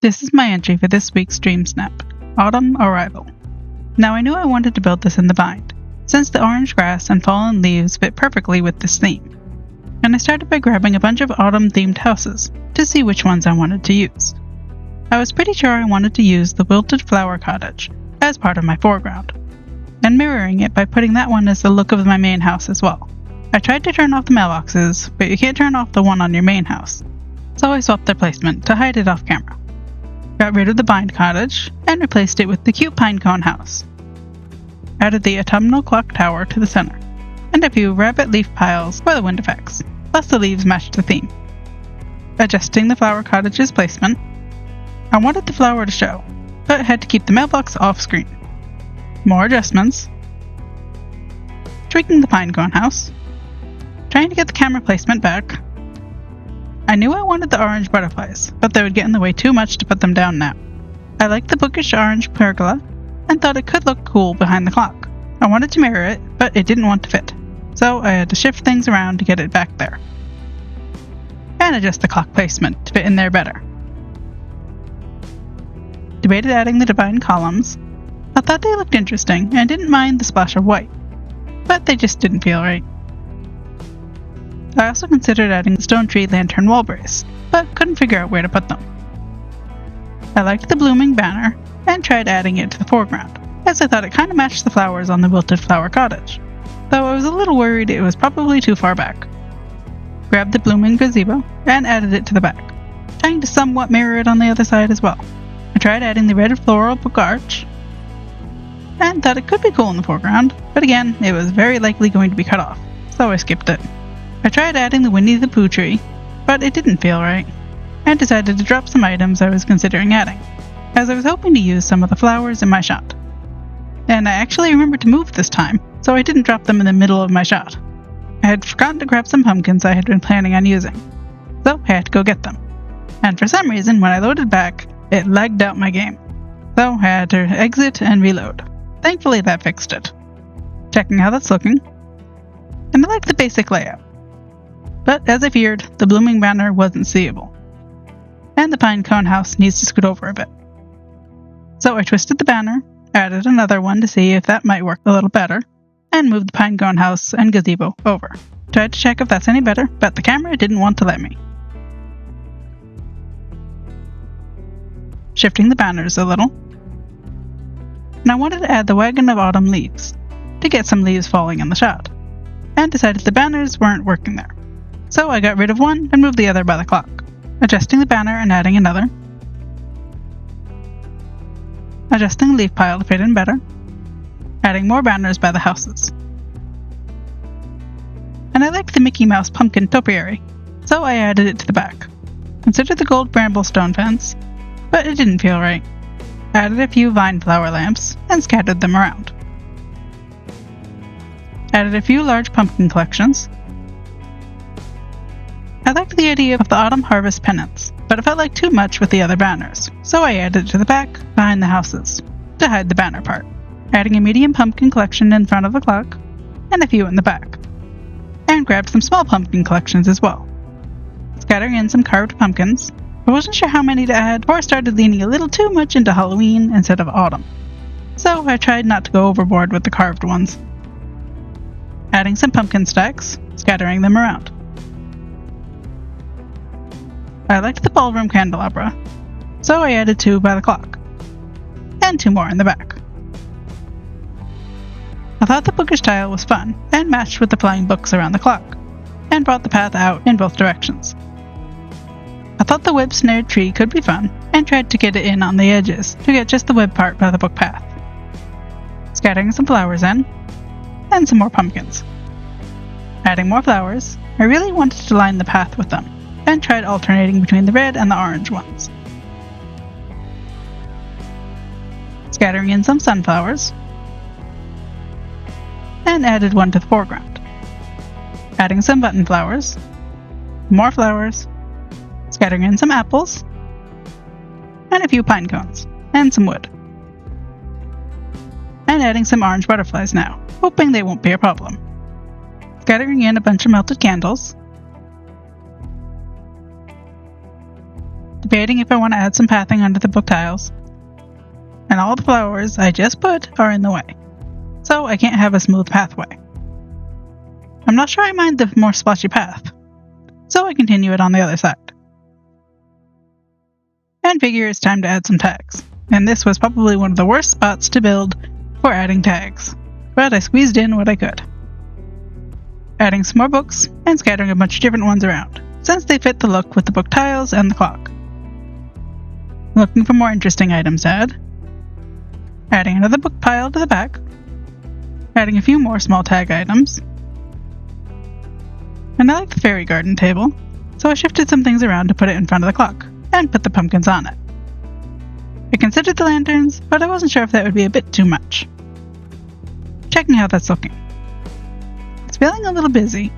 This is my entry for this week's DreamSnap, Autumn Arrival. Now I knew I wanted to build this in the bind, since the orange grass and fallen leaves fit perfectly with this theme. And I started by grabbing a bunch of autumn-themed houses to see which ones I wanted to use. I was pretty sure I wanted to use the wilted flower cottage as part of my foreground, and mirroring it by putting that one as the look of my main house as well. I tried to turn off the mailboxes, but you can't turn off the one on your main house, so I swapped their placement to hide it off camera. Got rid of the bind cottage and replaced it with the cute pine cone house. Added the autumnal clock tower to the center, and a few rabbit leaf piles for the wind effects, plus the leaves matched the theme. Adjusting the flower cottage's placement, I wanted the flower to show, but had to keep the mailbox off screen. More adjustments. Tweaking the pine cone house. Trying to get the camera placement back. I knew I wanted the orange butterflies, but they would get in the way too much to put them down now. I liked the bookish orange pergola, and thought it could look cool behind the clock. I wanted to mirror it, but it didn't want to fit, so I had to shift things around to get it back there. And adjust the clock placement to fit in there better. Debated adding the divine columns. I thought they looked interesting and didn't mind the splash of white, but they just didn't feel right. I also considered adding the stone tree lantern wall brace, but couldn't figure out where to put them. I liked the blooming banner and tried adding it to the foreground, as I thought it kind of matched the flowers on the wilted flower cottage, though I was a little worried it was probably too far back. Grabbed the blooming gazebo and added it to the back, trying to somewhat mirror it on the other side as well. I tried adding the red floral book arch, and thought it could be cool in the foreground, but again, it was very likely going to be cut off, so I skipped it. I tried adding the Winnie the Pooh tree, but it didn't feel right, and decided to drop some items I was considering adding, as I was hoping to use some of the flowers in my shot. And I actually remembered to move this time, so I didn't drop them in the middle of my shot. I had forgotten to grab some pumpkins I had been planning on using, so I had to go get them. And for some reason, when I loaded back, it lagged out my game, so I had to exit and reload. Thankfully that fixed it. Checking how that's looking, and I liked the basic layout. But as I feared, the blooming banner wasn't seeable, and the pine cone house needs to scoot over a bit. So I twisted the banner, added another one to see if that might work a little better, and moved the pine cone house and gazebo over. Tried to check if that's any better, but the camera didn't want to let me. Shifting the banners a little, and I wanted to add the wagon of autumn leaves, to get some leaves falling in the shot, and decided the banners weren't working there. So I got rid of one and moved the other by the clock, adjusting the banner and adding another, adjusting the leaf pile to fit in better, adding more banners by the houses. And I liked the Mickey Mouse pumpkin topiary, so I added it to the back. Considered the gold bramble stone fence, but it didn't feel right. Added a few vine flower lamps and scattered them around. Added a few large pumpkin collections. I liked the idea of the autumn harvest pennants, but it felt like too much with the other banners, so I added it to the back, behind the houses, to hide the banner part, adding a medium pumpkin collection in front of the clock, and a few in the back, and grabbed some small pumpkin collections as well. Scattering in some carved pumpkins, I wasn't sure how many to add, or started leaning a little too much into Halloween instead of autumn, so I tried not to go overboard with the carved ones. Adding some pumpkin stacks, scattering them around. I liked the ballroom candelabra, so I added 2 by the clock, and 2 more in the back. I thought the bookish tile was fun, and matched with the flying books around the clock, and brought the path out in both directions. I thought the web snared tree could be fun, and tried to get it in on the edges to get just the web part by the book path. Scattering some flowers in, and some more pumpkins. Adding more flowers, I really wanted to line the path with them, and tried alternating between the red and the orange ones. Scattering in some sunflowers, and added one to the foreground. Adding some button flowers, more flowers, scattering in some apples, and a few pine cones, and some wood. And adding some orange butterflies now, hoping they won't be a problem. Scattering in a bunch of melted candles, debating if I want to add some pathing under the book tiles. And all the flowers I just put are in the way, so I can't have a smooth pathway. I'm not sure I mind the more splotchy path, so I continue it on the other side. And figure it's time to add some tags, and this was probably one of the worst spots to build for adding tags, but I squeezed in what I could. Adding some more books and scattering a bunch of different ones around, since they fit the look with the book tiles and the clock. Looking for more interesting items to add. Adding another book pile to the back. Adding a few more small tag items. And I like the fairy garden table, so I shifted some things around to put it in front of the clock, and put the pumpkins on it. I considered the lanterns, but I wasn't sure if that would be a bit too much. Checking how that's looking. It's feeling a little busy,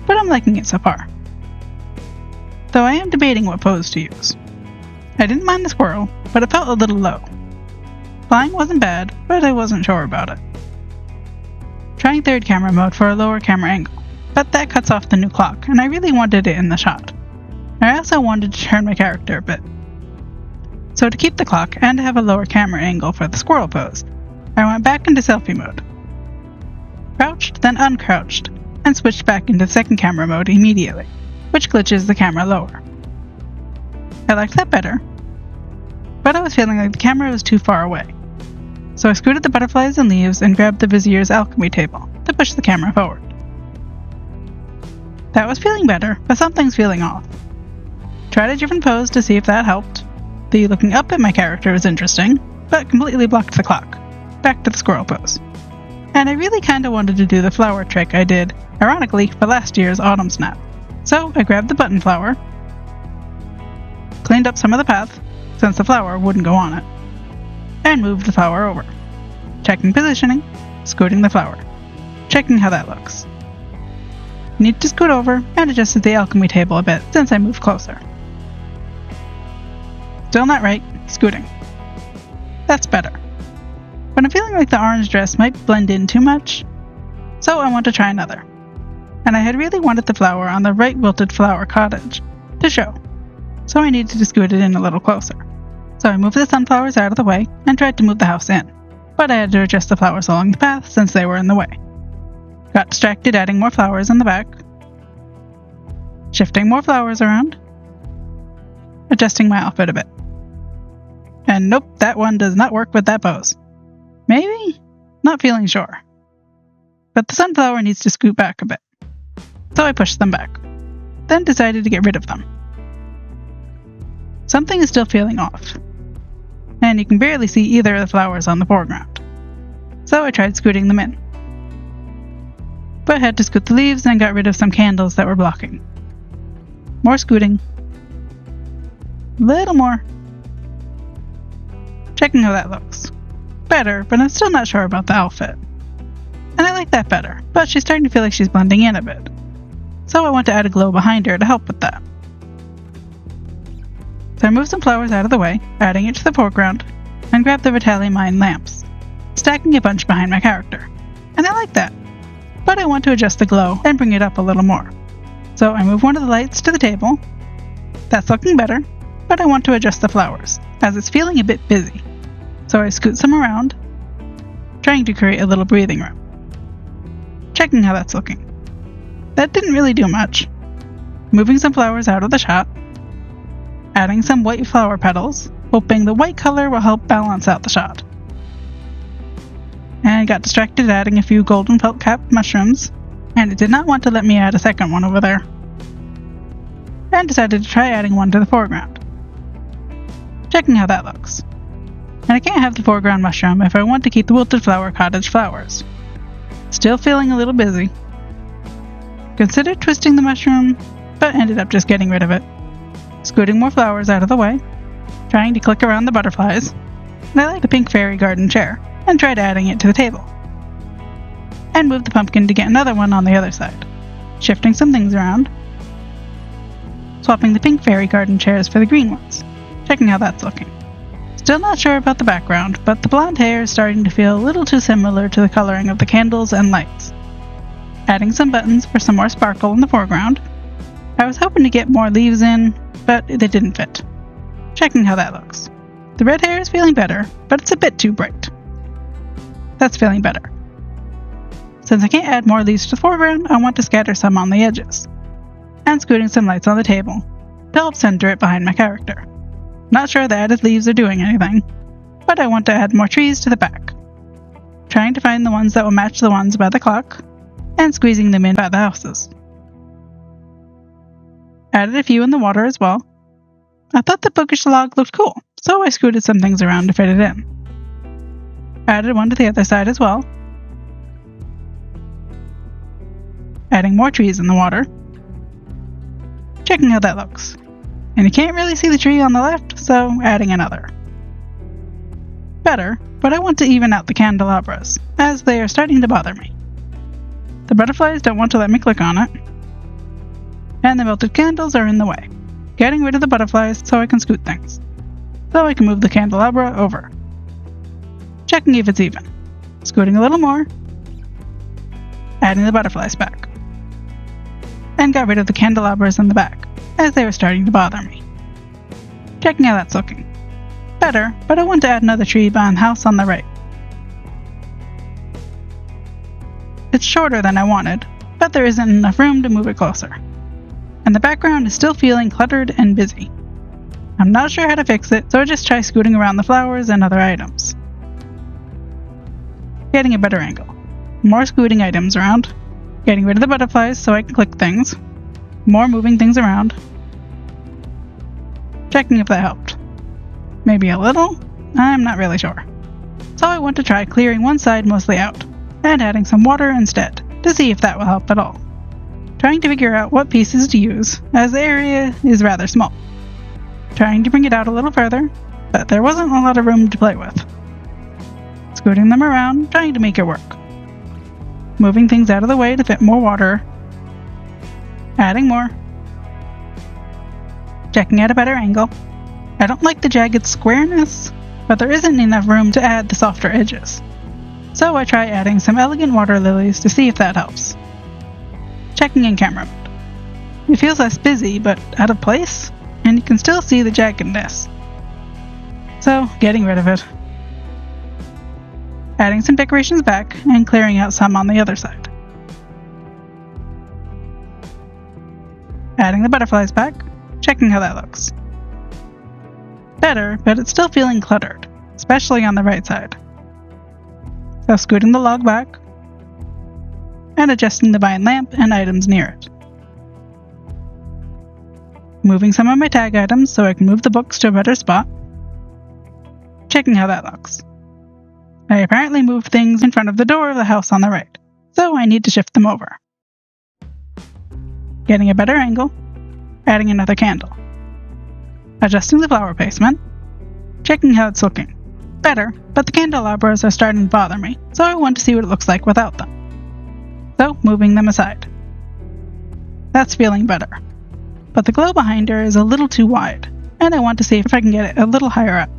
but I'm liking it so far. Though I am debating what pose to use. I didn't mind the squirrel, but it felt a little low. Flying wasn't bad, but I wasn't sure about it. Trying third camera mode for a lower camera angle, but that cuts off the new clock, and I really wanted it in the shot. I also wanted to turn my character a bit. So to keep the clock and to have a lower camera angle for the squirrel pose, I went back into selfie mode. Crouched, then uncrouched, and switched back into second camera mode immediately, which glitches the camera lower. I liked that better, but I was feeling like the camera was too far away. So I scooted the butterflies and leaves and grabbed the Vizier's alchemy table to push the camera forward. That was feeling better, but something's feeling off. Tried a different pose to see if that helped. The looking up at my character was interesting, but completely blocked the clock. Back to the squirrel pose. And I really kinda wanted to do the flower trick I did, ironically, for last year's autumn snap. So I grabbed the button flower, cleaned up some of the path, since the flower wouldn't go on it, and moved the flower over. Checking positioning, scooting the flower. Checking how that looks. Need to scoot over and adjusted the alchemy table a bit since I moved closer. Still not right, scooting. That's better. But I'm feeling like the orange dress might blend in too much, so I want to try another. And I had really wanted the flower on the right wilted flower cottage to show, so I needed to scoot it in a little closer. So I moved the sunflowers out of the way and tried to move the house in, but I had to adjust the flowers along the path since they were in the way. Got distracted adding more flowers in the back, shifting more flowers around, adjusting my outfit a bit. And nope, that one does not work with that pose. Maybe? Not feeling sure. But the sunflower needs to scoot back a bit. So I pushed them back, then decided to get rid of them. Something is still feeling off, and you can barely see either of the flowers on the foreground. So I tried scooting them in, but had to scoot the leaves and got rid of some candles that were blocking. More scooting. Little more. Checking how that looks. Better, but I'm still not sure about the outfit. And I like that better, but she's starting to feel like she's blending in a bit. So I want to add a glow behind her to help with that. So I moved some flowers out of the way, adding it to the foreground, and grabbed the Vitali Mine lamps, stacking a bunch behind my character. And I like that, but I want to adjust the glow and bring it up a little more. So I move one of the lights to the table. That's looking better, but I want to adjust the flowers, as it's feeling a bit busy. So I scoot some around, trying to create a little breathing room. Checking how that's looking. That didn't really do much. Moving some flowers out of the shot, adding some white flower petals, hoping the white color will help balance out the shot. And I got distracted adding a few golden felt cap mushrooms, and it did not want to let me add a second one over there. And decided to try adding one to the foreground. Checking how that looks. And I can't have the foreground mushroom if I want to keep the wilted flower cottage flowers. Still feeling a little busy. Considered twisting the mushroom, but ended up just getting rid of it. Scooting more flowers out of the way, trying to click around the butterflies, and I like the pink fairy garden chair, and tried adding it to the table. And moved the pumpkin to get another one on the other side, shifting some things around, swapping the pink fairy garden chairs for the green ones, checking how that's looking. Still not sure about the background, but the blonde hair is starting to feel a little too similar to the coloring of the candles and lights. Adding some buttons for some more sparkle in the foreground. I was hoping to get more leaves in, but they didn't fit. Checking how that looks. The red hair is feeling better, but it's a bit too bright. That's feeling better. Since I can't add more leaves to the foreground, I want to scatter some on the edges. And scooting some lights on the table to help center it behind my character. Not sure the added leaves are doing anything, but I want to add more trees to the back. Trying to find the ones that will match the ones by the clock, and squeezing them in by the houses. Added a few in the water as well. I thought the bookish log looked cool, so I scooted some things around to fit it in. Added one to the other side as well. Adding more trees in the water. Checking how that looks. And you can't really see the tree on the left, so adding another. Better, but I want to even out the candelabras, as they are starting to bother me. The butterflies don't want to let me click on it, and the melted candles are in the way, getting rid of the butterflies so I can scoot things. So I can move the candelabra over. Checking if it's even. Scooting a little more, adding the butterflies back. And got rid of the candelabras in the back, as they were starting to bother me. Checking how that's looking. Better, but I want to add another tree behind the house on the right. It's shorter than I wanted, but there isn't enough room to move it closer. And the background is still feeling cluttered and busy. I'm not sure how to fix it, so I just try scooting around the flowers and other items. Getting a better angle. More scooting items around. Getting rid of the butterflies so I can click things. More moving things around. Checking if that helped. Maybe a little? I'm not really sure. So I want to try clearing one side mostly out, and adding some water instead, to see if that will help at all. Trying to figure out what pieces to use, as the area is rather small. Trying to bring it out a little further, but there wasn't a lot of room to play with. Scooting them around, trying to make it work. Moving things out of the way to fit more water. Adding more. Checking at a better angle. I don't like the jagged squareness, but there isn't enough room to add the softer edges. So I try adding some elegant water lilies to see if that helps. Checking in camera mode. It feels less busy, but out of place, and you can still see the jaggedness. So, getting rid of it. Adding some decorations back, and clearing out some on the other side. Adding the butterflies back, checking how that looks. Better, but it's still feeling cluttered, especially on the right side. So scooting the log back, and adjusting the vine lamp and items near it. Moving some of my tag items so I can move the books to a better spot. Checking how that looks. I apparently moved things in front of the door of the house on the right, so I need to shift them over. Getting a better angle, adding another candle. Adjusting the flower placement, checking how it's looking. Better, but the candelabras are starting to bother me, so I want to see what it looks like without them. So, moving them aside. That's feeling better. But the glow behind her is a little too wide, and I want to see if I can get it a little higher up.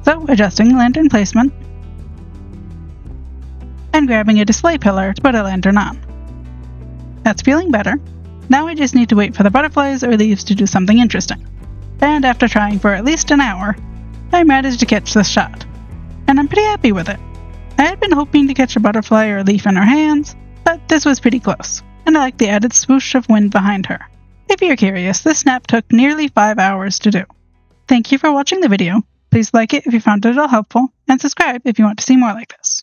So, adjusting lantern placement, and grabbing a display pillar to put a lantern on. That's feeling better. Now I just need to wait for the butterflies or leaves to do something interesting. And after trying for at least an hour, I managed to catch this shot. And I'm pretty happy with it. I had been hoping to catch a butterfly or a leaf in her hands, but this was pretty close, and I like the added swoosh of wind behind her. If you're curious, this snap took nearly 5 hours to do. Thank you for watching the video. Please like it if you found it at all helpful, and subscribe if you want to see more like this.